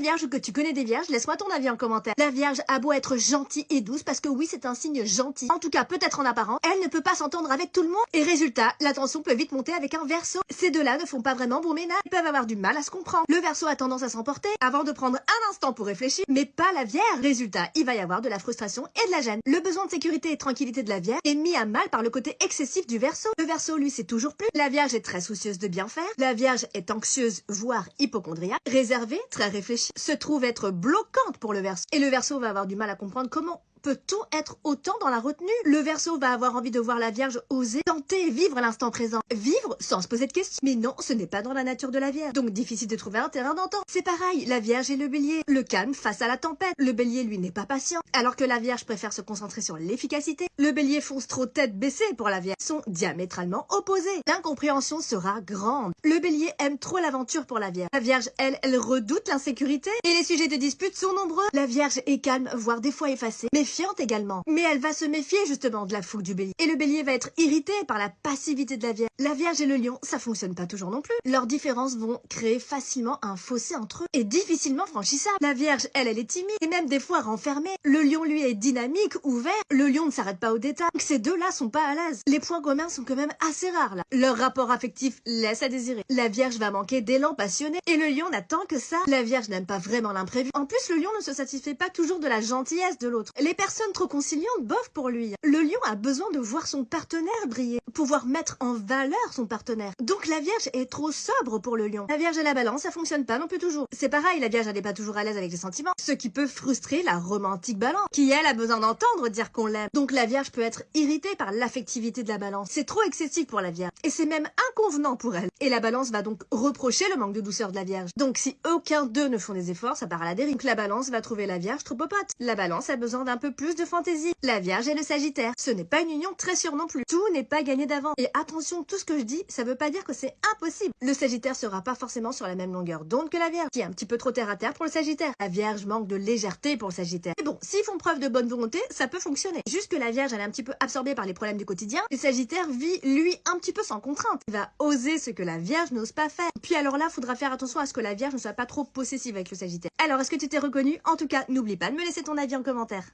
Vierge ou que tu connais des vierges, laisse-moi ton avis en commentaire. La vierge a beau être gentille et douce, parce que oui, c'est un signe gentil. En tout cas, peut-être en apparent, elle ne peut pas s'entendre avec tout le monde. Et résultat, la tension peut vite monter avec un Verseau. Ces deux-là ne font pas vraiment bon ménage. Ils peuvent avoir du mal à se comprendre. Le Verseau a tendance à s'emporter avant de prendre un instant pour réfléchir, mais pas la Vierge. Résultat, il va y avoir de la frustration et de la gêne. Le besoin de sécurité et de tranquillité de la Vierge est mis à mal par le côté excessif du Verseau. Le Verseau, lui, c'est toujours plus. La Vierge est très soucieuse de bien faire. La Vierge est anxieuse, voire hypocondriaque. Réservée, très réfléchie, se trouve être bloquante pour le Verseau. Et le Verseau va avoir du mal à comprendre comment peut-on être autant dans la retenue? Le Verseau va avoir envie de voir la Vierge oser, tenter, vivre l'instant présent. Vivre sans se poser de questions. Mais non, ce n'est pas dans la nature de la Vierge. Donc difficile de trouver un terrain d'entente. C'est pareil, la Vierge et le Bélier. Le calme face à la tempête. Le Bélier, lui, n'est pas patient. Alors que la Vierge préfère se concentrer sur l'efficacité. Le Bélier fonce trop tête baissée pour la Vierge. Ils sont diamétralement opposés. L'incompréhension sera grande. Le Bélier aime trop l'aventure pour la Vierge. La Vierge, elle redoute l'insécurité. Et les sujets de dispute sont nombreux. La Vierge est calme, voire des fois effacée. Méfiante également. Mais elle va se méfier justement de la fougue du Bélier. Et le Bélier va être irrité par la passivité de la Vierge. La Vierge et le Lion, ça fonctionne pas toujours non plus. Leurs différences vont créer facilement un fossé entre eux et difficilement franchissable. La Vierge, elle est timide et même des fois renfermée. Le Lion, lui, est dynamique, ouvert. Le Lion ne s'arrête pas au détail. Donc ces deux-là sont pas à l'aise. Les points communs sont quand même assez rares là. Leur rapport affectif laisse à désirer. La Vierge va manquer d'élan passionné et le Lion n'attend que ça. La Vierge n'aime pas vraiment l'imprévu. En plus, le Lion ne se satisfait pas toujours de la gentillesse de l'autre. Les personnes trop conciliantes, bof pour lui. Le Lion a besoin de voir son partenaire briller, pouvoir mettre en valeur son partenaire. Donc la Vierge est trop sobre pour le Lion. La Vierge et la Balance, ça fonctionne pas non plus toujours. C'est pareil, la Vierge elle n'est pas toujours à l'aise avec les sentiments, ce qui peut frustrer la romantique Balance, qui elle a besoin d'entendre dire qu'on l'aime. Donc la Vierge peut être irritée par l'affectivité de la Balance. C'est trop excessif pour la Vierge, et c'est même inconvenant pour elle. Et la Balance va donc reprocher le manque de douceur de la Vierge. Donc si aucun d'eux ne font des efforts, ça part à la dérive. Donc la Balance va trouver la Vierge trop popote. La Balance a besoin d'un peu plus de fantaisie. La Vierge et le Sagittaire, ce n'est pas une union très sûre non plus. Tout n'est pas gagné d'avant. Et attention, tout ce que je dis, ça veut pas dire que c'est impossible. Le Sagittaire sera pas forcément sur la même longueur d'onde que la Vierge, qui est un petit peu trop terre à terre pour le Sagittaire. La Vierge manque de légèreté pour le Sagittaire. Mais bon, s'ils font preuve de bonne volonté, ça peut fonctionner. Juste que la Vierge, elle est un petit peu absorbée par les problèmes du quotidien. Le Sagittaire vit, lui, un petit peu sans contrainte. Il va oser ce que la Vierge n'ose pas faire. Puis alors là, faudra faire attention à ce que la Vierge ne soit pas trop possessive avec le Sagittaire. Alors, est-ce que tu t'es reconnu? En tout cas, n'oublie pas de me laisser ton avis en commentaire.